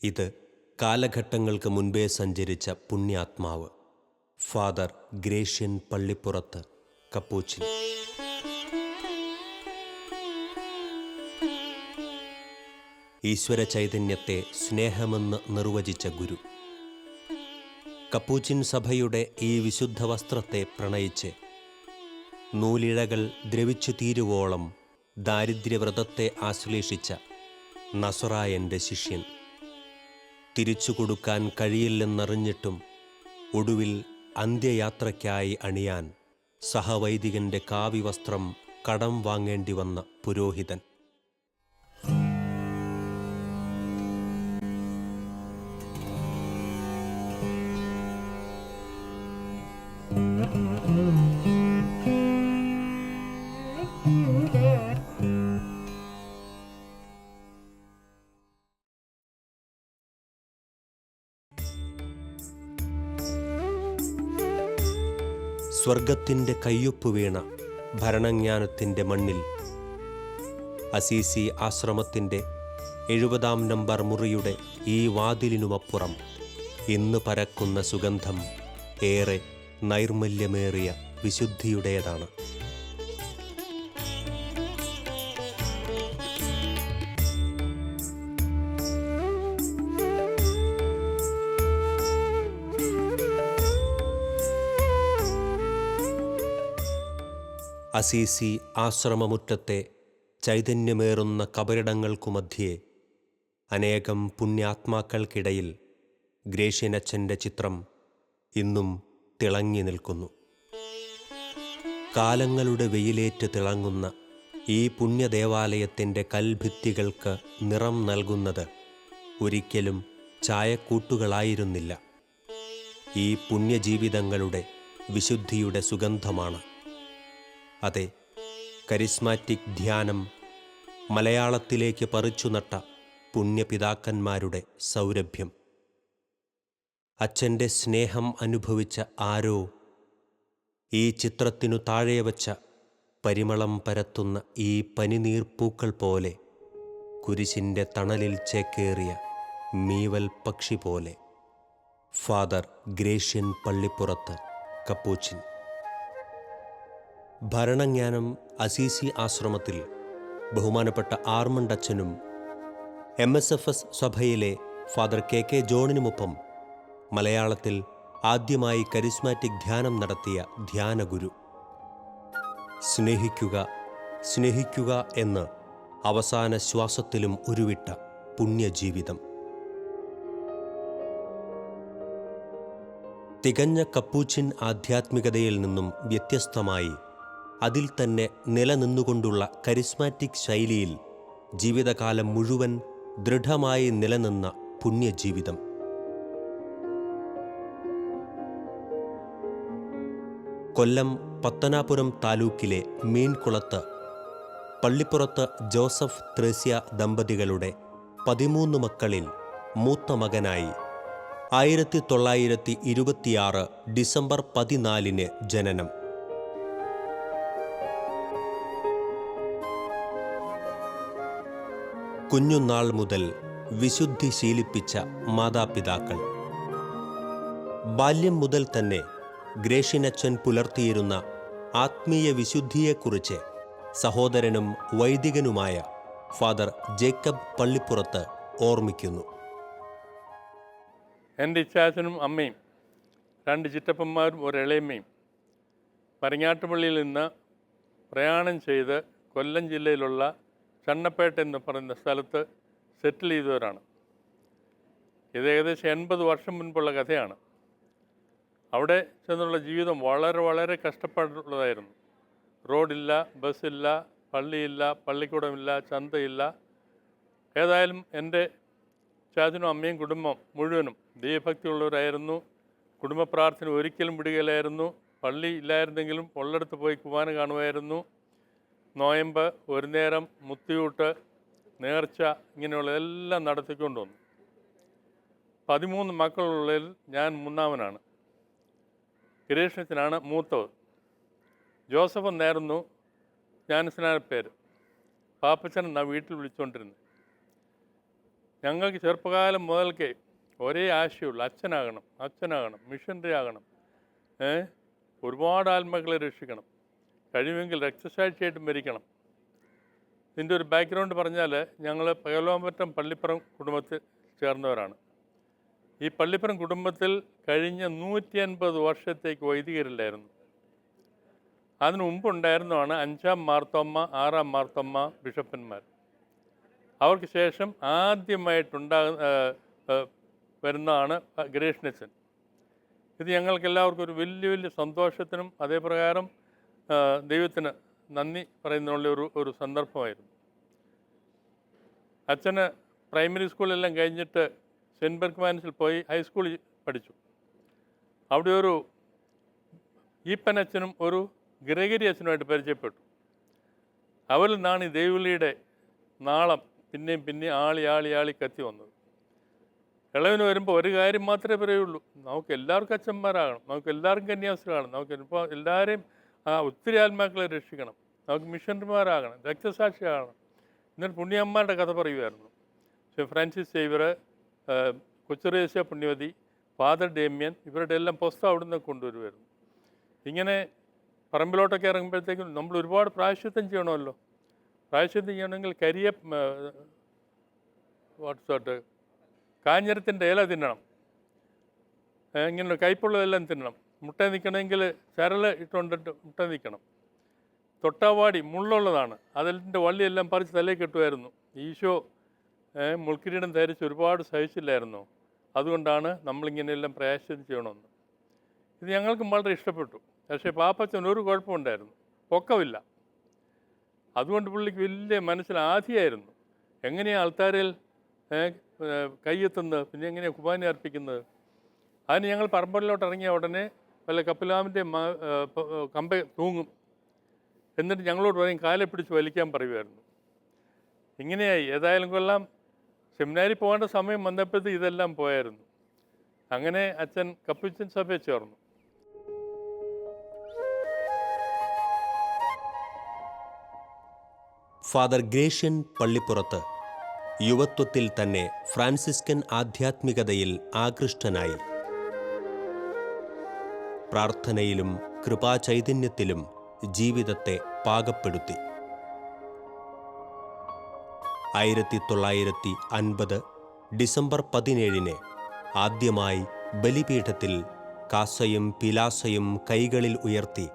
ഇത് കാലഘട്ടങ്ങൾക്ക് മുൻപേ സഞ്ചരിച്ച പുണ്യാത്മാവ് ഫാദർ ഗ്രേഷ്യൻ പള്ളിപ്പുറത്ത് കപ്പൂച്ചിൻ. ഈശ്വര ചൈതന്യത്തെ സ്നേഹമെന്ന് നിർവചിച്ച ഗുരു. കപ്പൂച്ചിൻ സഭയുടെ ഈ വിശുദ്ധ വസ്ത്രത്തെ പ്രണയിച്ച് നൂലിഴകൾ ദ്രവിച്ചു തീരുവോളം ദാരിദ്ര്യവ്രതത്തെ ആശ്ലേഷിച്ച നസറായൻ്റെ ശിഷ്യൻ. തിരിച്ചു കൊടുക്കാൻ കഴിയില്ലെന്നറിഞ്ഞിട്ടും ഒടുവിൽ അന്ത്യയാത്രയ്ക്കായി അണിയാൻ സഹവൈദികന്റെ കാവ്യവസ്ത്രം കടം വാങ്ങേണ്ടി വന്ന പുരോഹിതൻ. സ്വർഗത്തിൻ്റെ കയ്യൊപ്പ് വീണ ഭരണജ്ഞാനത്തിൻ്റെ മണ്ണിൽ അസീസി ആശ്രമത്തിൻ്റെ 70-ാം നമ്പർ മുറിയുടെ ഈ വാതിലിനുമപ്പുറം ഇന്ന് പരക്കുന്ന സുഗന്ധം ഏറെ നൈർമല്യമേറിയ വിശുദ്ധിയുടേതാണ്. അസീസി ആശ്രമമുറ്റത്തെ ചൈതന്യമേറുന്ന കബറിടങ്ങൾക്കുമധ്യേ അനേകം പുണ്യാത്മാക്കൾക്കിടയിൽ ഗ്രേഷ്യനച്ഛൻ്റെ ചിത്രം ഇന്നും തിളങ്ങി നിൽക്കുന്നു. കാലങ്ങളുടെ വെയിലേറ്റ് തിളങ്ങുന്ന ഈ പുണ്യദേവാലയത്തിൻ്റെ കൽഭിത്തികൾക്ക് നിറം നൽകുന്നത് ഒരിക്കലും ചായക്കൂട്ടുകളായിരുന്നില്ല. ഈ പുണ്യജീവിതങ്ങളുടെ വിശുദ്ധിയുടെ സുഗന്ധമാണ്. അതെ, കരിസ്മാറ്റിക് ധ്യാനം മലയാളത്തിലേക്ക് പറിച്ചുനട്ട പുണ്യപിതാക്കന്മാരുടെ സൗരഭ്യം. അച്ഛൻ്റെ സ്നേഹം അനുഭവിച്ച ആരോ ഈ ചിത്രത്തിനു താഴെ വച്ച പരിമളം പരത്തുന്ന ഈ പനിനീർപ്പൂക്കൾ പോലെ, കുരിശിൻ്റെ തണലിൽ ചേക്കേറിയ മീവൽ പക്ഷി പോലെ. Father Gratian Pallippurath Capuchin. ഭരണജ്ഞാനം അസീസി ആശ്രമത്തിൽ ബഹുമാനപ്പെട്ട ആർമണ്ട് അച്ഛനും MSFS സഭയിലെ ഫാദർ KK ജോണിനുമൊപ്പം മലയാളത്തിൽ ആദ്യമായി കരിസ്മാറ്റിക് ധ്യാനം നടത്തിയ ധ്യാനഗുരു. സ്നേഹിക്കുക സ്നേഹിക്കുക എന്ന് അവസാന ശ്വാസത്തിലും ഉരുവിട്ട പുണ്യജീവിതം. തികഞ്ഞ കപ്പൂച്ചിൻ ആധ്യാത്മികതയിൽ നിന്നും വ്യത്യസ്തമായി അതിൽ തന്നെ നിലനിന്നുകൊണ്ടുള്ള കരിസ്മാറ്റിക് ശൈലിയിൽ ജീവിതകാലം മുഴുവൻ ദൃഢമായി നിലനിന്ന പുണ്യജീവിതം. കൊല്ലം പത്തനാപുരം താലൂക്കിലെ മീൻകുളത്ത് പള്ളിപ്പുറത്ത് ജോസഫ് ത്രേസ്യ ദമ്പതികളുടെ 13 മക്കളിൽ മൂത്ത മകനായി 1926 ഡിസംബർ 14 ജനനം. കുഞ്ഞുനാൾ മുതൽ വിശുദ്ധി ശീലിപ്പിച്ച മാതാപിതാക്കൾ. ബാല്യം മുതൽ തന്നെ ഗ്രേഷ്യനച്ഛൻ പുലർത്തിയിരുന്ന ആത്മീയ വിശുദ്ധിയെക്കുറിച്ച് സഹോദരനും വൈദികനുമായ ഫാദർ ജേക്കബ് പള്ളിപ്പുറത്ത് ഓർമ്മിക്കുന്നു. എൻ്റെ ഇച്ചാച്ചനും അമ്മയും 2 ചിറ്റപ്പന്മാരും ഒരിളയമ്മയും പരങ്ങാട്ടുപള്ളിയിൽ നിന്ന് പ്രയാണം ചെയ്ത് കൊല്ലം ജില്ലയിലുള്ള ചണ്ണപ്പേട്ട എന്ന് പറയുന്ന സ്ഥലത്ത് സെറ്റിൽ ചെയ്തവരാണ്. ഇത് ഏകദേശം 80 വർഷം മുൻപുള്ള കഥയാണ്. അവിടെ ചെന്നുള്ള ജീവിതം വളരെ വളരെ കഷ്ടപ്പാടുള്ളതായിരുന്നു. റോഡില്ല, ബസ്സില്ല, പള്ളിയില്ല, പള്ളിക്കൂടമില്ല, ചന്തയില്ല. ഏതായാലും എൻ്റെ ചാച്ചനും അമ്മയും കുടുംബം മുഴുവനും ദൈവഭക്തിയുള്ളവരായിരുന്നു. കുടുംബ പ്രാർത്ഥന ഒരിക്കലും വിടുകയില്ലായിരുന്നു. പള്ളി ഇല്ലായിരുന്നെങ്കിലും ഉള്ളിടത്ത് പോയി കുർബാന കാണുമായിരുന്നു. നോയമ്പ്, ഒരു നേരം മുത്തിയൂട്ട്, നേർച്ച, ഇങ്ങനെയുള്ളതെല്ലാം നടത്തിക്കൊണ്ടുവന്നു. 13 മക്കളുള്ളതിൽ ഞാൻ 3ാമനാണ്. ഗ്രേഷ്യനച്ഛനാണ് മൂത്തത്. ജോസഫ് എന്നായിരുന്നു ജ്ഞാനസ്നാന പേര്. പാപ്പച്ചൻ എന്നാണ് വീട്ടിൽ വിളിച്ചുകൊണ്ടിരുന്നത്. ഞങ്ങൾക്ക് ചെറുപ്പകാലം മുതൽക്കേ ഒരേ ആശയമുള്ളൂ, അച്ഛനാകണം, മിഷനറി ആകണം, ഒരുപാട് ആത്മാക്കളെ രക്ഷിക്കണം, കഴിയുമെങ്കിൽ രക്തസാക്ഷിയായിട്ട് മരിക്കണം. ഇതിൻ്റെ ഒരു ബാക്ക്ഗ്രൗണ്ട് പറഞ്ഞാൽ ഞങ്ങൾ പകലോമറ്റം പള്ളിപ്പുറം കുടുംബത്തിൽ ചേർന്നവരാണ്. ഈ പള്ളിപ്പുറം കുടുംബത്തിൽ കഴിഞ്ഞ 150 വർഷത്തേക്ക് വൈദികരില്ലായിരുന്നു. അതിനു മുമ്പുണ്ടായിരുന്നതാണ് 5-ാം മാർത്തോമ്മ, 6-ാം മാർത്തോമ്മ ബിഷപ്പന്മാർ. അവർക്ക് ശേഷം വരുന്നതാണ് ഗ്രേഷ്യനച്ചൻ. ഇത് ഞങ്ങൾക്ക് എല്ലാവർക്കും ഒരു വലിയ സന്തോഷത്തിനും അതേപ്രകാരം ദൈവത്തിന് നന്ദി പറയുന്നതിനുള്ള ഒരു സന്ദർഭമായിരുന്നു. അച്ഛന് പ്രൈമറി സ്കൂളെല്ലാം കഴിഞ്ഞിട്ട് സെൻറ്റ് ബെർഗ്മാൻസിൽ പോയി ഹൈസ്കൂളിൽ പഠിച്ചു. അവിടെ ഒരു ഈപ്പൻ അച്ഛനും ഒരു ഗ്രെഗരി അച്ഛനുമായിട്ട് പരിചയപ്പെട്ടു. അവരിൽ നിന്നാണ് ഈ ദൈവവിളിയുടെ നാളം പിന്നെയും ആളി കത്തി വന്നത്. ഇളവിന് വരുമ്പോൾ ഒരു കാര്യം മാത്രമേ പറയുള്ളൂ, നമുക്ക് എല്ലാവർക്കും അച്ഛന്മാരാകണം, നമുക്ക് എല്ലാവർക്കും കന്യാസ്ത്രീകളാകണം, നമുക്ക് ഇപ്പോൾ എല്ലാവരെയും ഒത്തിരി ആത്മാക്കളെ രക്ഷിക്കണം, നമുക്ക് മിഷണറിമാരാകണം, രക്തസാക്ഷിയാകണം. എന്നിട്ട് പുണ്യമ്മമാരുടെ കഥ പറയുമായിരുന്നു. ഫ്രാൻസിസ് സേവ്യർ, കൊച്ചുറേസ്യ പുണ്യവതി, ഫാദർ ഡേമ്യൻ, ഇവരുടെ എല്ലാം പുസ്തകം അവിടെ നിന്ന് കൊണ്ടുവരുമായിരുന്നു. ഇങ്ങനെ പറമ്പിലോട്ടൊക്കെ ഇറങ്ങുമ്പോഴത്തേക്കും നമ്മൾ ഒരുപാട് പ്രായശ്ചിത്തം ചെയ്യണമല്ലോ. പ്രായശ്ചിത്തം ചെയ്യണമെങ്കിൽ കാഞ്ഞിരത്തിൻ്റെ ഇല തിന്നണം, ഇങ്ങനെ കയ്പുള്ളതെല്ലാം തിന്നണം. മുട്ട നിൽക്കണമെങ്കിൽ ചരൽ ഇട്ടുകൊണ്ടിട്ട് മുട്ട നിൽക്കണം. തൊട്ടാവാടി മുള്ളുള്ളതാണ്, അതിൻ്റെ വള്ളിയെല്ലാം പറിച്ച് തലയിൽ കെട്ടുമായിരുന്നു. ഈശോ മുൾക്കിരീടം ധരിച്ച് ഒരുപാട് സഹിച്ചില്ലായിരുന്നു. അതുകൊണ്ടാണ് നമ്മളിങ്ങനെയെല്ലാം പ്രായശ്ചിത്തം ചെയ്യണമെന്ന്. ഇത് ഞങ്ങൾക്കും വളരെ ഇഷ്ടപ്പെട്ടു. പക്ഷേ പാപ്പച്ചൻ ഒരു കുഴപ്പമുണ്ടായിരുന്നു, പൊക്കമില്ല. അതുകൊണ്ട് പുള്ളിക്ക് വലിയ മനസ്സിൽ ആധിയായിരുന്നു, എങ്ങനെയാണ് ആൾത്താരിൽ കൈയെത്തുന്നത്, പിന്നെ എങ്ങനെയാണ് കുർബാന അർപ്പിക്കുന്നത്. അതിന് ഞങ്ങൾ പറമ്പലിലോട്ട് ഇറങ്ങിയ ഉടനെ വല്ല കപ്പിലാമിൻ്റെ കമ്പ തൂങ്ങും. എന്നിട്ട് ഞങ്ങളോട് പറയും കാലെ പിടിച്ച് വലിക്കാൻ പറയുമായിരുന്നു. ഇങ്ങനെയായി. ഏതായാലും കൊള്ളാം, സെമിനാരി പോകേണ്ട സമയം വന്നപ്പോഴത്തേക്ക് ഇതെല്ലാം പോയായിരുന്നു. അങ്ങനെ അച്ഛൻ കപ്പുച്ചൻ സഭയിൽ ചേർന്നു. ഫാദർ ഗ്രേഷ്യൻ പള്ളിപ്പുറത്ത് യുവത്വത്തിൽ തന്നെ ഫ്രാൻസിസ്കൻ ആധ്യാത്മികതയിൽ ആകൃഷ്ടനായി. പ്രാർത്ഥനയിലും കൃപാചൈതന്യത്തിലും ജീവിതത്തെ പാകപ്പെടുത്തി. 1950 ഡിസംബർ 17 ആദ്യമായി ബലിപീഠത്തിൽ കാസയും പിലാസയും കൈകളിൽ ഉയർത്തി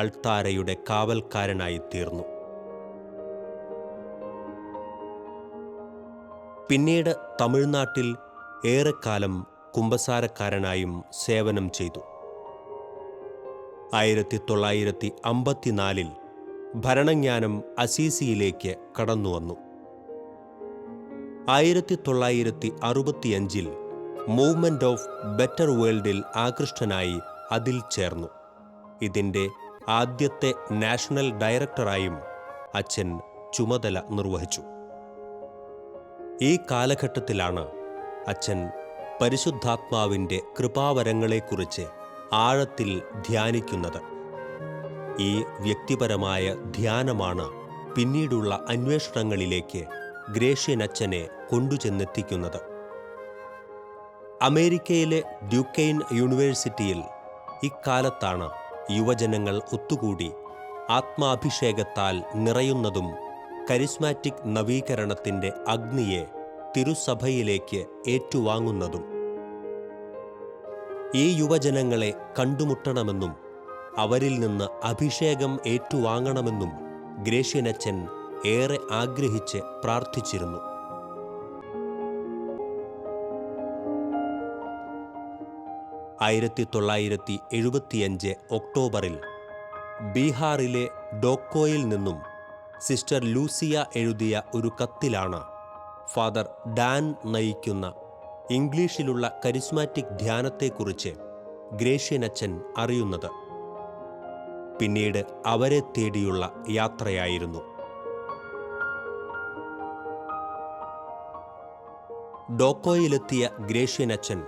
അൾത്താരയുടെ കാവൽക്കാരനായി തീർന്നു. പിന്നീട് തമിഴ്നാട്ടിൽ ഏറെക്കാലം കുമ്പസാരക്കാരനായും സേവനം ചെയ്തു. 1954 ഭരണജ്ഞാനം അസീസിയിലേക്ക് കടന്നുവന്നു. 1965 മൂവ്മെന്റ് ഓഫ് ബെറ്റർ വേൾഡിൽ ആകൃഷ്ടനായി അതിൽ ചേർന്നു. ഇതിൻ്റെ ആദ്യത്തെ നാഷണൽ ഡയറക്ടറായും അച്ഛൻ ചുമതല നിർവഹിച്ചു. ഈ കാലഘട്ടത്തിലാണ് അച്ഛൻ പരിശുദ്ധാത്മാവിൻ്റെ കൃപാവരങ്ങളെക്കുറിച്ച് ആഴത്തിൽ ധ്യാനിക്കുന്നത്. ഈ വ്യക്തിപരമായ ധ്യാനമാണ് പിന്നീടുള്ള അന്വേഷണങ്ങളിലേക്ക് ഗ്രേഷ്യൻ അച്ഛനെ കൊണ്ടുചെന്നെത്തിക്കുന്നത്. അമേരിക്കയിലെ ഡ്യൂക്കെയിൻ യൂണിവേഴ്സിറ്റിയിൽ ഇക്കാലത്താണ് യുവജനങ്ങൾ ഒത്തുകൂടി ആത്മാഭിഷേകത്താൽ നിറയുന്നതും കരിസ്മാറ്റിക് നവീകരണത്തിൻ്റെ അഗ്നിയെ തിരുസഭയിലേക്ക് ഏറ്റുവാങ്ങുന്നതും. ഈ യുവജനങ്ങളെ കണ്ടുമുട്ടണമെന്നും അവരിൽ നിന്ന് അഭിഷേകം ഏറ്റുവാങ്ങണമെന്നും ഗ്രേഷ്യനച്ചൻ ഏറെ ആഗ്രഹിച്ച് പ്രാർത്ഥിച്ചിരുന്നു. 1975 ഒക്ടോബറിൽ ബീഹാറിലെ ഡോക്കോയിൽ നിന്നും സിസ്റ്റർ ലൂസിയ എഴുതിയ ഒരു കത്തിലാണ് ഫാദർ ഡാൻ നയിക്കുന്ന ഇംഗ്ലീഷിലുള്ള കരിസ്മാറ്റിക് ധ്യാനത്തെക്കുറിച്ച് ഗ്രേഷ്യനച്ചൻ അറിയുന്നത്. പിന്നീട് അവരെ തേടിയുള്ള യാത്രയായിരുന്നു. ഡോക്കോയിലെത്തിയ ഗ്രേഷ്യനച്ചൻ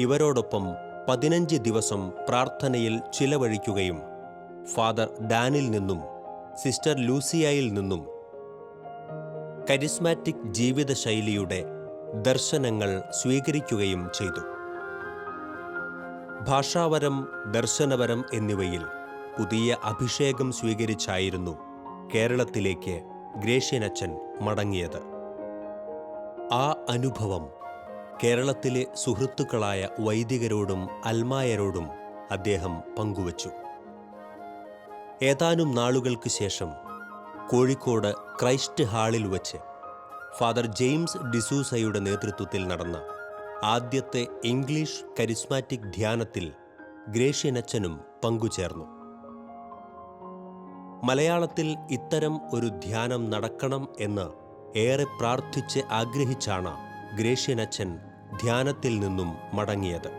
ഇവരോടൊപ്പം 15 ദിവസം പ്രാർത്ഥനയിൽ ചിലവഴിക്കുകയും ഫാദർ ഡാനിൽ നിന്നും സിസ്റ്റർ ലൂസിയയിൽ നിന്നും കരിസ്മാറ്റിക് ജീവിതശൈലിയുടെ ദർശനങ്ങൾ സ്വീകരിക്കുകയും ചെയ്തു. ഭാഷാവരം, ദർശനവരം എന്നിവയിൽ പുതിയ അഭിഷേകം സ്വീകരിച്ചായിരുന്നു കേരളത്തിലേക്ക് ഗ്രേഷ്യനച്ചൻ മടങ്ങിയത്. ആ അനുഭവം കേരളത്തിലെ സുഹൃത്തുക്കളായ വൈദികരോടും അൽമായരോടും അദ്ദേഹം പങ്കുവച്ചു. ഏതാനും നാളുകൾക്ക് ശേഷം കോഴിക്കോട് ക്രൈസ്റ്റ് ഹാളിൽ വച്ച് ഫാദർ ജെയിംസ് ഡിസൂസയുടെ നേതൃത്വത്തിൽ നടന്ന ആദ്യത്തെ ഇംഗ്ലീഷ് കരിസ്മാറ്റിക് ധ്യാനത്തിൽ ഗ്രേഷ്യനച്ചനും പങ്കുചേർന്നു. മലയാളത്തിൽ ഇത്തരം ഒരു ധ്യാനം നടക്കണം എന്ന് ഏറെ പ്രാർത്ഥിച്ച് ആഗ്രഹിച്ചാണ് ഗ്രേഷ്യനച്ചൻ ധ്യാനത്തിൽ നിന്നും മടങ്ങിയത്.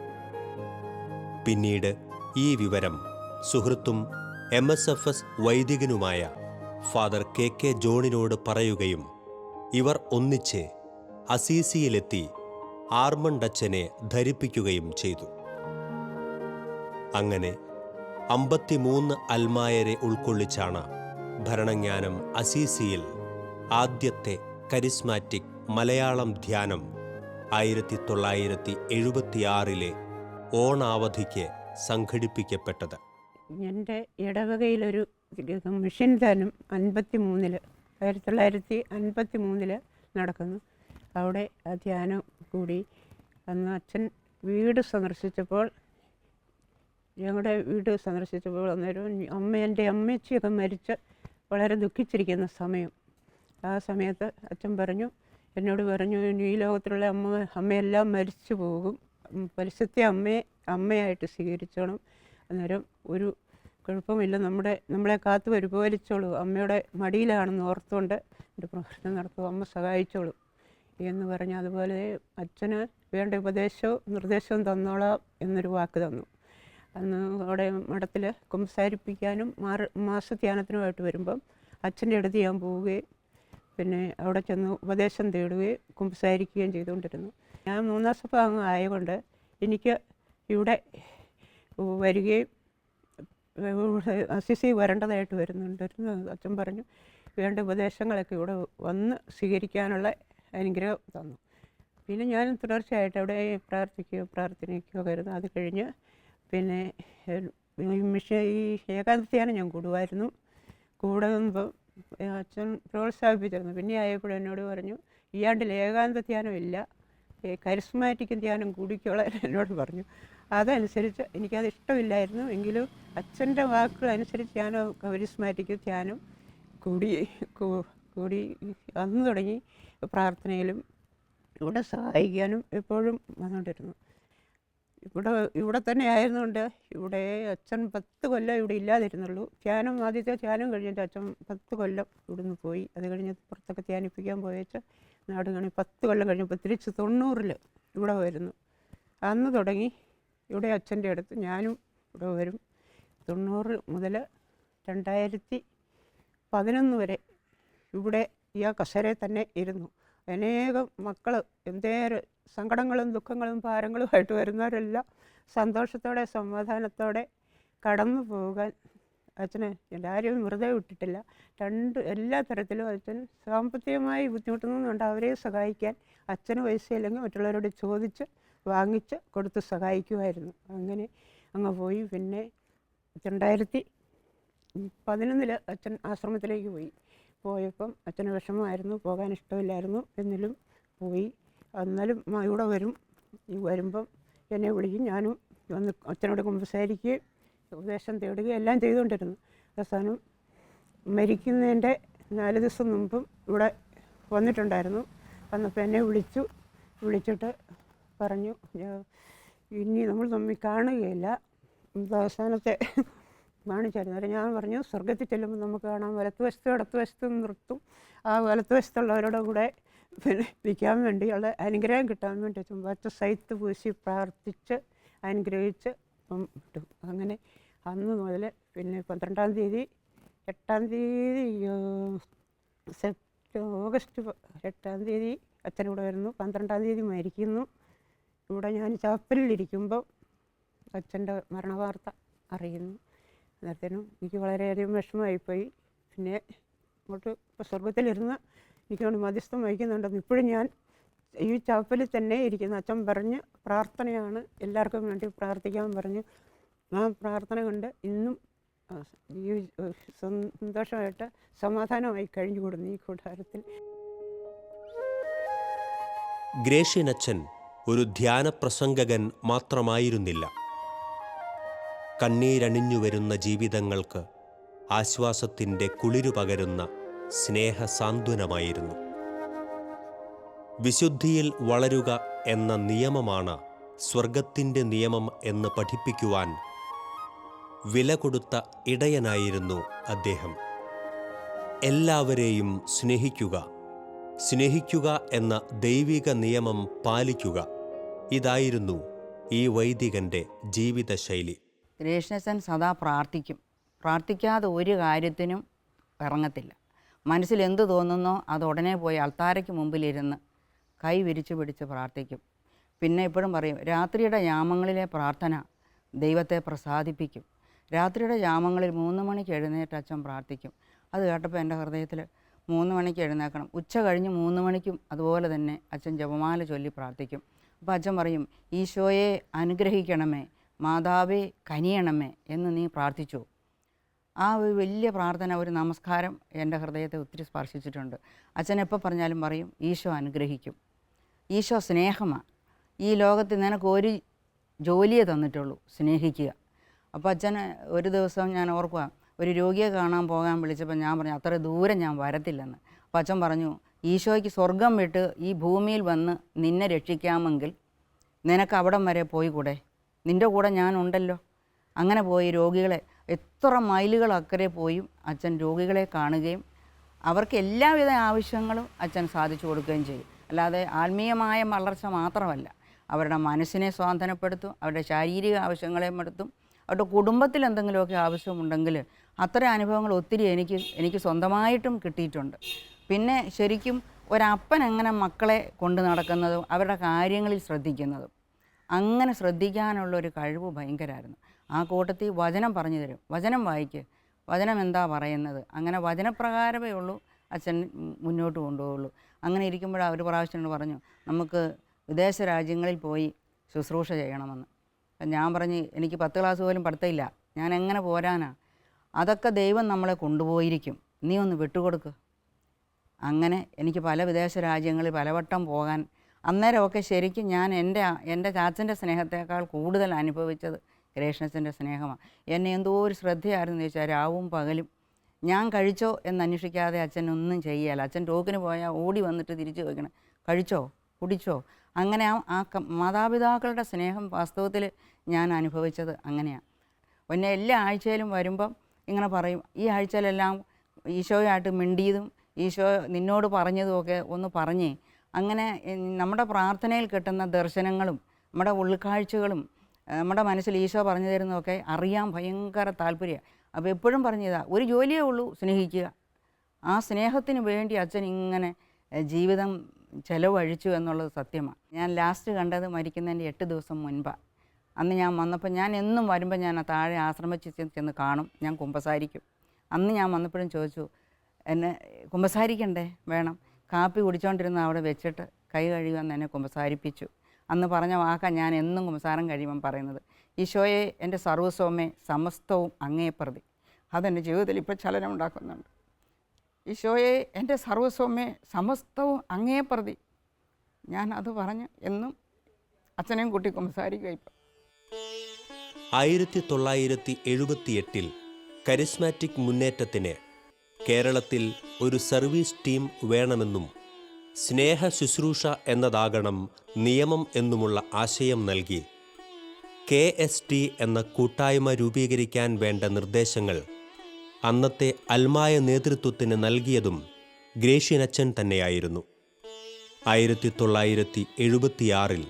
പിന്നീട് ഈ വിവരം സുഹൃത്തും MSFS വൈദികനുമായ ഫാദർ KK ജോണിനോട് പറയുകയും ഇവർ ഒന്നിച്ച് അസീസിയിലെത്തി ആർമണ്ടച്ചനെ ധരിപ്പിക്കുകയും ചെയ്തു. അങ്ങനെ 53 അൽമായരെ ഉൾക്കൊള്ളിച്ചാണ് ഭരണജ്ഞാനം അസീസിയിൽ ആദ്യത്തെ കരിസ്മാറ്റിക് മലയാളം ധ്യാനം 1976 ഓണാവധിക്ക് സംഘടിപ്പിക്കപ്പെട്ടത്. എൻ്റെ ഇടവകയിലൊരു മിഷൻ ധ്യാനം 1953 നടക്കുന്നു. അവിടെ ആ ധ്യാനം കൂടി. അന്ന് അച്ഛൻ വീട് സന്ദർശിച്ചപ്പോൾ, ഞങ്ങളുടെ വീട് സന്ദർശിച്ചപ്പോൾ അന്നേരം എൻ്റെ അമ്മച്ചിയൊക്കെ മരിച്ച് വളരെ ദുഃഖിച്ചിരിക്കുന്ന സമയം. ആ സമയത്ത് അച്ഛൻ എന്നോട് പറഞ്ഞു, ഈ ലോകത്തിലുള്ള അമ്മയെല്ലാം മരിച്ചു പോകും, പരിശുദ്ധ അമ്മയായിട്ട് സ്വീകരിച്ചോണം. അന്നേരം ഒരു കുഴപ്പമില്ല, നമ്മളെ കാത്തു പരിപാലിച്ചോളൂ, അമ്മയുടെ മടിയിലാണെന്ന് ഓർത്തുകൊണ്ട് എൻ്റെ പ്രവർത്തനം നടത്തും, അമ്മ സഹായിച്ചോളൂ എന്ന് പറഞ്ഞു. അതുപോലെ അച്ഛന് വേണ്ട ഉപദേശവും നിർദ്ദേശവും തന്നോളാം എന്നൊരു വാക്ക് തന്നു. അന്ന് അവിടെ മഠത്തിൽ കുമ്പസാരിപ്പിക്കാനും മാസധ്യാനത്തിനുമായിട്ട് വരുമ്പം അച്ഛൻ്റെ അടുത്ത് ഞാൻ പോവുകയും പിന്നെ അവിടെ ചെന്ന് ഉപദേശം തേടുകയും കുമ്പസാരിക്കുകയും ചെയ്തുകൊണ്ടിരുന്നു. ഞാൻ 3 സഭ ആയതുകൊണ്ട് എനിക്ക് ഇവിടെ വരികയും അസിസി വരേണ്ടതായിട്ട് വരുന്നുണ്ടായിരുന്നു. അച്ഛൻ പറഞ്ഞു വേണ്ട ഉപദേശങ്ങളൊക്കെ ഇവിടെ വന്ന് സ്വീകരിക്കാനുള്ള അനുഗ്രഹം തന്നു. പിന്നെ ഞാൻ തുടർച്ചയായിട്ട് അവിടെ പ്രാർത്ഥനയ്ക്കുകയോ വരുന്നു. അത് കഴിഞ്ഞ് പിന്നെ ഈ ഏകാന്തധ്യാനം ഞാൻ കൂടുമായിരുന്നു. കൂടുമ്പോൾ അച്ഛൻ പ്രോത്സാഹിപ്പിച്ചിരുന്നു. പിന്നെ ആയപ്പോഴും എന്നോട് പറഞ്ഞു, ഈ ആണ്ടിൽ ഏകാന്ത ധ്യാനം ഇല്ല, കരിസ്മാറ്റിക് ധ്യാനം കൂടിക്കോളാൻ എന്നോട് പറഞ്ഞു. അതനുസരിച്ച് എനിക്കത് ഇഷ്ടമില്ലായിരുന്നു, എങ്കിലും അച്ഛൻ്റെ വാക്കുകൾ അനുസരിച്ച് ഞാൻ കരിസ്മാറ്റിക് ധ്യാനം കൂടി അന്ന് തുടങ്ങി പ്രാർത്ഥനയിലും ഇവിടെ സഹായിക്കാനും എപ്പോഴും വന്നുകൊണ്ടിരുന്നു. ഇവിടെ തന്നെ ആയിരുന്നുകൊണ്ട് ഇവിടെ അച്ഛൻ 10 കൊല്ലം ഇവിടെ ഇല്ലാതിരുന്നുള്ളൂ. ആദ്യത്തെ ധ്യാനം കഴിഞ്ഞിട്ട് അച്ഛൻ 10 കൊല്ലം ഇവിടുന്ന് പോയി. അത് കഴിഞ്ഞ് പുറത്തൊക്കെ ധ്യാനിപ്പിക്കാൻ പോയച്ച് നാട് കാണി 10 കൊല്ലം കഴിഞ്ഞപ്പോൾ തിരിച്ച് 90 ഇവിടെ വരുന്നു. അന്ന് തുടങ്ങി ഇവിടെ അച്ഛൻ്റെ അടുത്ത് ഞാനും ഇവിടെ വരും. 90 മുതൽ 2011 വരെ ഇവിടെ ഈ കസേരയിൽ തന്നെ ഇരുന്നു. അനേകം മക്കൾ എന്തേറെ സങ്കടങ്ങളും ദുഃഖങ്ങളും ഭാരങ്ങളുമായിട്ട് വരുന്നവരെല്ലാം സന്തോഷത്തോടെ സമാധാനത്തോടെ കടന്നു പോകാൻ അച്ഛന് എല്ലാവരെയും വെറുതെ വിട്ടിട്ടില്ല. എല്ലാ തരത്തിലും അച്ഛൻ സാമ്പത്തികമായി ബുദ്ധിമുട്ടുന്നുണ്ട്, അവരെ സഹായിക്കാൻ അച്ഛന് പൈസയില്ലെങ്കിൽ മറ്റുള്ളവരോട് ചോദിച്ച് വാങ്ങിച്ച് കൊടുത്ത് സഹായിക്കുമായിരുന്നു. അങ്ങനെ അങ്ങ് പോയി. പിന്നെ 2011 അച്ഛൻ ആശ്രമത്തിലേക്ക് പോയപ്പം അച്ഛന് വിഷമമായിരുന്നു, പോകാൻ ഇഷ്ടമില്ലായിരുന്നു. എന്നിലും പോയി. എന്നാലും ഇവിടെ വരുമ്പം എന്നെ വിളിക്കും. ഞാനും വന്ന് അച്ഛനോട് കുമ്പസാരിക്കുകയും ഉപദേശം തേടുകയും എല്ലാം ചെയ്തുകൊണ്ടിരുന്നു. അവസാനം മരിക്കുന്നതിൻ്റെ 4 ദിവസം മുമ്പും ഇവിടെ വന്നിട്ടുണ്ടായിരുന്നു. വന്നപ്പോൾ എന്നെ വിളിച്ചിട്ട് പറഞ്ഞു, ഇനി നമ്മൾ തമ്മിൽ കാണുകയില്ല, അവസാനത്തെ കാണിച്ചായിരുന്നു. അന്നേരം ഞാൻ പറഞ്ഞു, സ്വർഗത്തിൽ ചെല്ലുമ്പോൾ നമുക്ക് കാണാം, വലത്തുവശത്തും ഇടത്തുവശത്തും നിർത്തും, ആ വലത്തുവശത്തുള്ളവരുടെ കൂടെ പിന്നെ നിൽക്കാൻ വേണ്ടിയുള്ള അനുഗ്രഹം കിട്ടാൻ വേണ്ടി ചുമ്പാച്ച സൈത്ത് പൂശി പ്രാർത്ഥിച്ച് അനുഗ്രഹിച്ച് വിട്ടു. അങ്ങനെ അന്ന് മുതൽ പിന്നെ 12-ാം തീയതി 8-ാം തീയതി ഓഗസ്റ്റ് 8-ാം തീയതി അച്ഛനിവിടെ വരുന്നു. 12-ാം തീയതി മരിക്കുന്നു. ഇവിടെ ഞാൻ ചാപ്പലിലിരിക്കുമ്പോൾ അച്ഛൻ്റെ മരണവാർത്ത അറിയുന്നു. അന്നേരത്തേനും എനിക്ക് വളരെയധികം വിഷമമായിപ്പോയി. പിന്നെ അങ്ങോട്ട് ഇപ്പോൾ സ്വർഗത്തിലിരുന്ന് എനിക്കൊണ്ട് മധ്യസ്ഥം വഹിക്കുന്നുണ്ടെന്ന് ഇപ്പോഴും ഞാൻ ഈ ചാപ്പലിൽ തന്നെ ഇരിക്കുന്നു. അച്ഛൻ പറഞ്ഞ് പ്രാർത്ഥനയാണ്, എല്ലാവർക്കും വേണ്ടി പ്രാർത്ഥിക്കാൻ പറഞ്ഞു. ആ പ്രാർത്ഥന കൊണ്ട് ഇന്നും സന്തോഷമായിട്ട് സമാധാനമായി കഴിഞ്ഞുകൂടുന്നു ഈ കൂടാരത്തിൽ. ഗ്രേഷ്യനച്ഛൻ ഒരു ധ്യാന പ്രസംഗകൻ മാത്രമായിരുന്നില്ല. കണ്ണീരണിഞ്ഞു വരുന്ന ജീവിതങ്ങൾക്ക് ആശ്വാസത്തിൻ്റെ കുളിരു പകരുന്ന സ്നേഹസാന്ത്വനമായിരുന്നു. വിശുദ്ധിയിൽ വളരുക എന്ന നിയമമാണ് സ്വർഗത്തിൻ്റെ നിയമം എന്ന് പഠിപ്പിക്കുവാൻ വില കൊടുത്ത ഇടയനായിരുന്നു അദ്ദേഹം. എല്ലാവരെയും സ്നേഹിക്കുക, സ്നേഹിക്കുക എന്ന ദൈവിക നിയമം പാലിക്കുക, ഇതായിരുന്നു ഈ വൈദികൻ്റെ ജീവിതശൈലി. ഗ്രേഷ്യനച്ഛൻ സദാ പ്രാർത്ഥിക്കും. പ്രാർത്ഥിക്കാതെ ഒരു കാര്യത്തിനും ഇറങ്ങത്തില്ല. മനസ്സിൽ എന്ത് തോന്നുന്നോ അത് ഉടനെ പോയി അൾത്താരയ്ക്ക് മുമ്പിലിരുന്ന് കൈ വിരിച്ചു പിടിച്ച് പ്രാർത്ഥിക്കും. പിന്നെ എപ്പോഴും പറയും, രാത്രിയുടെ യാമങ്ങളിലെ പ്രാർത്ഥന ദൈവത്തെ പ്രസാദിപ്പിക്കും. രാത്രിയുടെ യാമങ്ങളിൽ 3 മണിക്ക് എഴുന്നേറ്റ് അച്ഛൻ പ്രാർത്ഥിക്കും. അത് കേട്ടപ്പോൾ എൻ്റെ ഹൃദയത്തിൽ 3 മണിക്ക് എഴുന്നേൽക്കണം. ഉച്ച കഴിഞ്ഞ് 3 മണിക്കും അതുപോലെ തന്നെ അച്ഛൻ ജപമാല ചൊല്ലി പ്രാർത്ഥിക്കും. അപ്പോൾ അച്ഛൻ പറയും, ഈശോയെ അനുഗ്രഹിക്കണമേ, മാതാവേ കനിയണമേ എന്ന് നീ പ്രാർത്ഥിച്ചു. ആ ഒരു വലിയ പ്രാർത്ഥന, ഒരു നമസ്കാരം എൻ്റെ ഹൃദയത്തെ ഒത്തിരി സ്പർശിച്ചിട്ടുണ്ട്. അച്ഛൻ എപ്പോൾ പറഞ്ഞാലും പറയും, ഈശോ അനുഗ്രഹിക്കും, ഈശോ സ്നേഹമാണ്, ഈ ലോകത്തിൽ നിനക്ക് ഒരു ജോലിയെ തന്നിട്ടുള്ളൂ, സ്നേഹിക്കുക. അപ്പോൾ അച്ഛന് ഒരു ദിവസം ഞാൻ ഓർക്കുക, ഒരു രോഗിയെ കാണാൻ പോകാൻ വിളിച്ചപ്പോൾ ഞാൻ പറഞ്ഞു, അത്ര ദൂരം ഞാൻ വരത്തില്ലെന്ന്. അപ്പോൾ അച്ഛൻ പറഞ്ഞു, ഈശോയ്ക്ക് സ്വർഗം വിട്ട് ഈ ഭൂമിയിൽ വന്ന് നിന്നെ രക്ഷിക്കാമെങ്കിൽ നിനക്ക് അവിടം വരെ പോയി കൂടെ, നിൻ്റെ കൂടെ ഞാനുണ്ടല്ലോ. അങ്ങനെ പോയി രോഗികളെ എത്ര മൈലുകൾ അക്കരെ പോയും അച്ഛൻ രോഗികളെ കാണുകയും അവർക്ക് എല്ലാവിധ ആവശ്യങ്ങളും അച്ഛൻ സാധിച്ചു കൊടുക്കുകയും ചെയ്യും. അല്ലാതെ ആത്മീയമായ വളർച്ച മാത്രമല്ല, അവരുടെ മനസ്സിനെ സ്വാന്തനപ്പെടുത്തും, അവരുടെ ശാരീരിക ആവശ്യങ്ങളെയും എടുത്തും, അവരുടെ കുടുംബത്തിൽ എന്തെങ്കിലുമൊക്കെ ആവശ്യമുണ്ടെങ്കിൽ അത്തരം അനുഭവങ്ങൾ ഒത്തിരി എനിക്ക് സ്വന്തമായിട്ടും കിട്ടിയിട്ടുണ്ട്. പിന്നെ ശരിക്കും ഒരപ്പൻ എങ്ങനെ മക്കളെ കൊണ്ട് നടക്കുന്നതും അവരുടെ കാര്യങ്ങളിൽ ശ്രദ്ധിക്കുന്നതും, അങ്ങനെ ശ്രദ്ധിക്കാനുള്ളൊരു കഴിവ് ഭയങ്കരമായിരുന്നു. ആ കൂട്ടത്തിൽ വചനം പറഞ്ഞു തരും, വചനം വായിക്ക്, വചനം എന്താ പറയുന്നത്, അങ്ങനെ വചനപ്രകാരമേ ഉള്ളൂ അച്ഛൻ മുന്നോട്ട് കൊണ്ടുപോകുള്ളൂ. അങ്ങനെ ഇരിക്കുമ്പോഴാണ് ഒരു പ്രാവശ്യം പറഞ്ഞു, നമുക്ക് വിദേശ രാജ്യങ്ങളിൽ പോയി ശുശ്രൂഷ ചെയ്യണമെന്ന്. ഞാൻ പറഞ്ഞ്, എനിക്ക് 10 ക്ലാസ് പോലും പഠിത്തമില്ല, ഞാൻ എങ്ങനെ പോരാനാ, അതൊക്കെ ദൈവം നമ്മളെ കൊണ്ടുപോയിരിക്കും, നീ ഒന്ന് വിട്ടുകൊടുക്ക്. അങ്ങനെ എനിക്ക് പല വിദേശ രാജ്യങ്ങളിൽ പലവട്ടം പോകാൻ, അന്നേരമൊക്കെ ശരിക്കും ഞാൻ എൻ്റെ ചാച്ചൻ്റെ സ്നേഹത്തേക്കാൾ കൂടുതൽ അനുഭവിച്ചത് ഗ്രേഷ്യനച്ഛൻ്റെ സ്നേഹമാണ്. എന്നെ എന്തോ ഒരു ശ്രദ്ധയായിരുന്നു ചോദിച്ചാൽ രാവും പകലും ഞാൻ കഴിച്ചോ എന്ന് അന്വേഷിക്കാതെ അച്ഛൻ ഒന്നും ചെയ്യുകയില്ല. അച്ഛൻ ടോക്കിന് പോയാൽ ഓടി വന്നിട്ട് തിരിച്ചു ചോദിക്കണം, കഴിച്ചോ, കുടിച്ചോ. അങ്ങനെ ആ മാതാപിതാക്കളുടെ സ്നേഹം വാസ്തവത്തിൽ ഞാൻ അനുഭവിച്ചത് അങ്ങനെയാണ്. പിന്നെ എല്ലാ ആഴ്ചയിലും വരുമ്പം ഇങ്ങനെ പറയും, ഈ ആഴ്ചയിലെല്ലാം ഈശോയായിട്ട് മിണ്ടിയതും ഈശോ നിന്നോട് പറഞ്ഞതുമൊക്കെ ഒന്ന് പറഞ്ഞേ. അങ്ങനെ നമ്മുടെ പ്രാർത്ഥനയിൽ കിട്ടുന്ന ദർശനങ്ങളും നമ്മുടെ ഉൾക്കാഴ്ചകളും നമ്മുടെ മനസ്സിൽ ഈശോ പറഞ്ഞു തരുന്നതൊക്കെ അറിയാൻ ഭയങ്കര താല്പര്യമാണ്. അപ്പോൾ എപ്പോഴും പറഞ്ഞതാ, ഒരു ജോലിയേ ഉള്ളൂ, സ്നേഹിക്കുക. ആ സ്നേഹത്തിന് വേണ്ടി അച്ഛൻ ഇങ്ങനെ ജീവിതം ചെലവഴിച്ചു എന്നുള്ളത് സത്യമാണ്. ഞാൻ ലാസ്റ്റ് കണ്ടത് മരിക്കുന്നതിൻ്റെ 8 ദിവസം മുൻപാണ്. അന്ന് ഞാൻ വന്നപ്പോൾ, ഞാൻ എന്നും വരുമ്പോൾ ഞാൻ താഴെ ആശ്രമത്തിൽ ചെന്ന് കാണും, ഞാൻ കുമ്പസാരിക്കും. അന്ന് ഞാൻ വന്നപ്പോഴും ചോദിച്ചു, എന്നെ കുമ്പസാരിക്കണ്ടേ, വേണം. കാപ്പി കുടിച്ചുകൊണ്ടിരുന്ന അവിടെ വെച്ചിട്ട് കൈ കഴുകുമെന്ന് എന്നെ കുമ്പസാരിപ്പിച്ചു. അന്ന് പറഞ്ഞ വാക്കാണ് ഞാൻ എന്നും കുമ്പസാരം കഴിയുമ്പം പറയുന്നത്, ഈശോയെ എൻ്റെ സർവ്വസ്വമേ സമസ്തവും അങ്ങേ പ്രതി. അതെൻ്റെ ജീവിതത്തിൽ ഇപ്പോൾ ചലനം ഉണ്ടാക്കുന്നുണ്ട്. ഈശോയെ എൻ്റെ സർവ്വസ്വമേ സമസ്തവും അങ്ങേ പ്രതി. ഞാൻ അത് പറഞ്ഞ് എന്നും അച്ഛനെയും കൂട്ടി കുമ്പസാരിക്കുക. ഇപ്പം 1978 കരിസ്മാറ്റിക് മുന്നേറ്റത്തിന് കേരളത്തിൽ ഒരു സർവീസ് ടീം വേണമെന്നും സ്നേഹ ശുശ്രൂഷ എന്നതാകണം നിയമം എന്നുമുള്ള ആശയം നൽകി KST എന്ന കൂട്ടായ്മ രൂപീകരിക്കാൻ വേണ്ട നിർദ്ദേശങ്ങൾ അന്നത്തെ അൽമായ നേതൃത്വത്തിന് നൽകിയതും ഗ്രേഷ്യനച്ഛൻ തന്നെയായിരുന്നു. 1976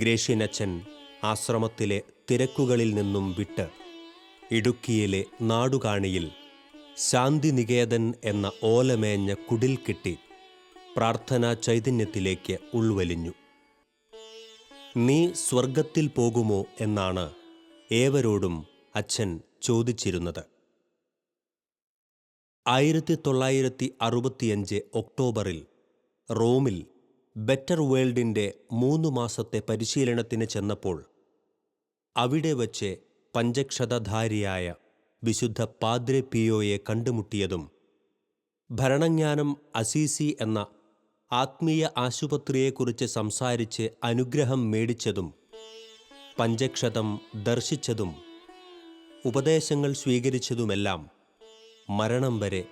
ഗ്രേഷ്യനച്ഛൻ ആശ്രമത്തിലെ തിരക്കുകളിൽ നിന്നും വിട്ട് ഇടുക്കിയിലെ നാടുകാണിയിൽ ശാന്തിനികേതൻ എന്ന ഓലമേഞ്ഞ കുടിൽ കിട്ടി പ്രാർത്ഥനാ ചൈതന്യത്തിലേക്ക് ഉൾവലിഞ്ഞു. നീ സ്വർഗത്തിൽ പോകുമോ എന്നാണ് ഏവരോടും അച്ഛൻ ചോദിച്ചിരുന്നത്. 1965 ഒക്ടോബറിൽ റോമിൽ ബെറ്റർ വേൾഡിൻ്റെ 3 മാസത്തെ പരിശീലനത്തിന് ചെന്നപ്പോൾ അവിടെ വച്ച് പഞ്ചക്ഷതധാരിയായ വിശുദ്ധ പാദ്രെ പിയോയെ കണ്ടുമുട്ടിയതും ഭരണജ്ഞാനം അസീസി എന്ന ആത്മീയ ആശുപത്രിയെക്കുറിച്ച് സംസാരിച്ച് അനുഗ്രഹം മേടിച്ചതും പഞ്ചക്ഷതം ദർശിച്ചതും ഉപദേശങ്ങൾ സ്വീകരിച്ചതുമെല്ലാം മരണം വരെ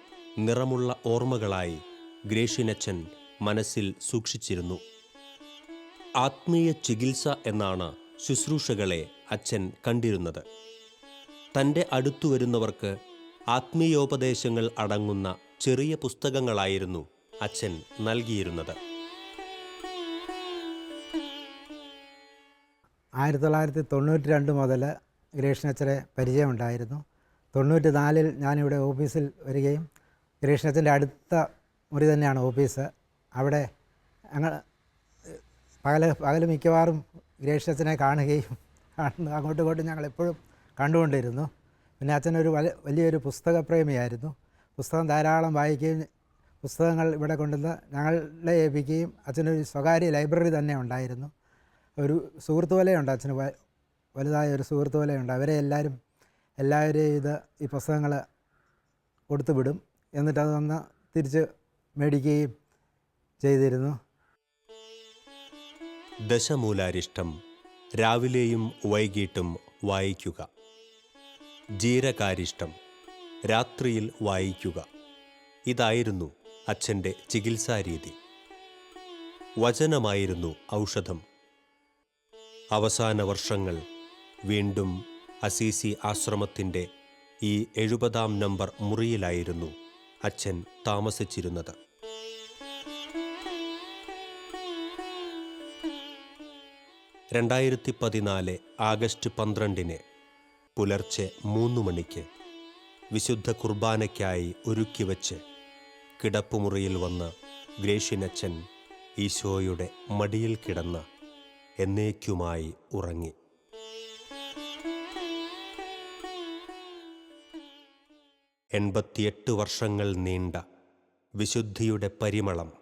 നിറമുള്ള ഓർമ്മകളായി ഗ്രേഷ്യനച്ചൻ മനസ്സിൽ സൂക്ഷിച്ചിരുന്നു. ആത്മീയ ചികിത്സ എന്നാണ് ശുശ്രൂഷകളെ അച്ഛൻ കണ്ടിരുന്നത്. തൻ്റെ അടുത്തു വരുന്നവർക്ക് ആത്മീയോപദേശങ്ങൾ അടങ്ങുന്ന ചെറിയ പുസ്തകങ്ങളായിരുന്നു അച്ഛൻ നൽകിയിരുന്നത്. 1992 മുതൽ ഗ്രേഷ്യനച്ചനെ പരിചയമുണ്ടായിരുന്നു. 94 ഞാനിവിടെ ഓഫീസിൽ വരികയും ഗ്രേഷ്യനച്ചൻ്റെ അടുത്ത മുറി തന്നെയാണ് ഓഫീസ്. അവിടെ ഞങ്ങൾ പകൽ മിക്കവാറും ഗ്രേഷ്യനച്ചനെ കാണുകയും അങ്ങോട്ടും ഇങ്ങോട്ടും ഞങ്ങൾ എപ്പോഴും കണ്ടുകൊണ്ടിരുന്നു. പിന്നെ അച്ഛനൊരു വലിയൊരു പുസ്തകപ്രേമിയായിരുന്നു. പുസ്തകം ധാരാളം വായിക്കുകയും പുസ്തകങ്ങൾ ഇവിടെ കൊണ്ടുവന്ന് ഞങ്ങളെ ഏൽപ്പിക്കുകയും അച്ഛനൊരു സ്വകാര്യ ലൈബ്രറി തന്നെ ഉണ്ടായിരുന്നു. ഒരു സുഹൃത്ത് വലയുണ്ട് അച്ഛന്, വലുതായ ഒരു സുഹൃത്ത് വലയുണ്ട്. എല്ലാവരെയും ഈ പുസ്തകങ്ങൾ കൊടുത്തു വിടും. എന്നിട്ട് അത് വന്ന് തിരിച്ച് മേടിക്കുകയും ചെയ്തിരുന്നു. ദശമൂലാരിഷ്ടം രാവിലെയും വൈകിട്ടും വായിക്കുക. ജീരകാരിഷ്ടം രാത്രിയിൽ വായിക്കുക. ഇതായിരുന്നു അച്ഛൻ്റെ ചികിത്സാരീതി. വചനമായിരുന്നു ഔഷധം. അവസാന വർഷങ്ങൾ വീണ്ടും അസീസി ആശ്രമത്തിൻ്റെ ഈ 70-ാം നമ്പർ മുറിയിലായിരുന്നു അച്ഛൻ താമസിച്ചിരുന്നത്. ആഗസ്റ്റ് 12 പുലർച്ചെ 3 മണിക്ക് വിശുദ്ധ കുർബാനയ്ക്കായി ഒരുക്കിവെച്ച് കിടപ്പുമുറിയിൽ വന്ന് ഗ്രേഷ്യനച്ചൻ ഈശോയുടെ മടിയിൽ കിടന്ന് എന്നേക്കുമായി ഉറങ്ങി. എൺപത്തിയെട്ട് വർഷങ്ങൾ നീണ്ട വിശുദ്ധിയുടെ പരിമളം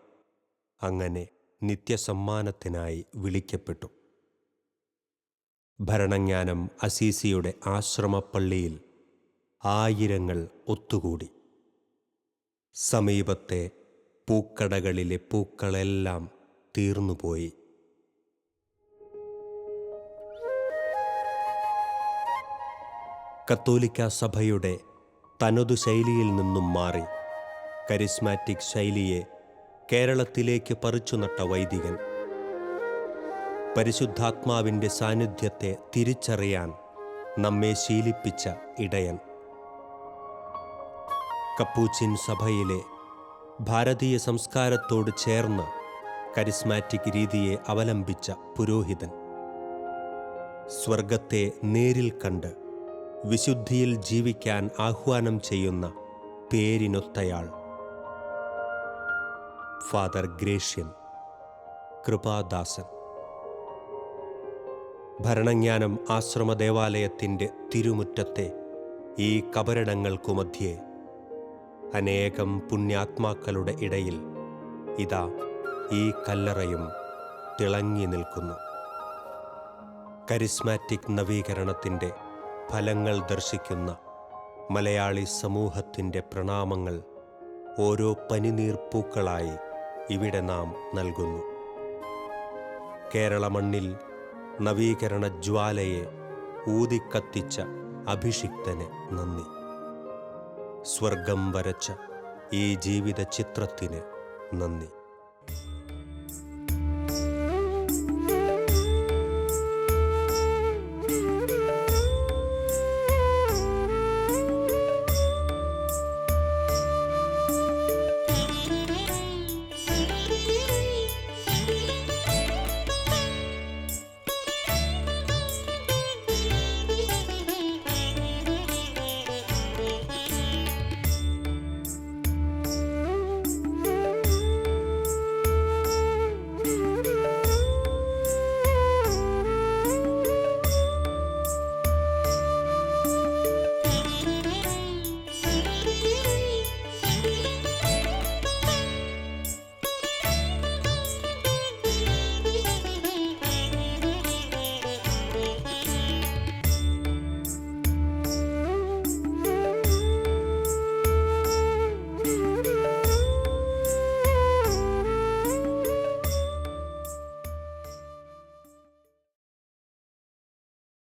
അങ്ങനെ നിത്യസമ്മാനത്തിനായി വിളിക്കപ്പെട്ടു. ഭരണജ്ഞാനം അസീസിയുടെ ആശ്രമപ്പള്ളിയിൽ ആയിരങ്ങൾ ഒത്തുകൂടി. സമീപത്തെ പൂക്കടകളിലെ പൂക്കളെല്ലാം തീർന്നുപോയി. കത്തോലിക്ക സഭയുടെ തനതു ശൈലിയിൽ നിന്നും മാറി കരിസ്മാറ്റിക് ശൈലിയെ കേരളത്തിലേക്ക് പറിച്ചുനട്ട വൈദികൻ, പരിശുദ്ധാത്മാവിൻ്റെ സാന്നിധ്യത്തെ തിരിച്ചറിയാൻ നമ്മെ ശീലിപ്പിച്ച ഇടയൻ, കപ്പൂച്ചിൻ സഭയിലെ ഭാരതീയ സംസ്കാരത്തോട് ചേർന്ന് കരിസ്മാറ്റിക് രീതിയെ അവലംബിച്ച പുരോഹിതൻ, സ്വർഗത്തെ നേരിൽ കണ്ട് വിശുദ്ധിയിൽ ജീവിക്കാൻ ആഹ്വാനം ചെയ്യുന്ന പേരിനൊത്തയാൾ, ഫാദർ ഗ്രേഷ്യൻ കൃപാദാസൻ. ഭരണജ്ഞാനം ആശ്രമ ദേവാലയത്തിൻ്റെ തിരുമുറ്റത്തെ ഈ കബറിടങ്ങൾക്കുമധ്യേ അനേകം പുണ്യാത്മാക്കളുടെ ഇടയിൽ ഇതാ ഈ കല്ലറയും തിളങ്ങി നിൽക്കുന്നു. കരിസ്മാറ്റിക് നവീകരണത്തിൻ്റെ ഫലങ്ങൾ ദർശിക്കുന്ന മലയാളി സമൂഹത്തിൻ്റെ പ്രണാമങ്ങൾ ഓരോ പനിനീർപ്പൂക്കളായി ഇവിടെ നാം നൽകുന്നു. കേരള മണ്ണിൽ നവീകരണ ജ്വാലയെ ഊതിക്കത്തിച്ച അഭിഷിക്തന് നന്ദി. സ്വർഗം വരച്ച ഈ ജീവിത ചിത്രത്തിന് നന്ദി.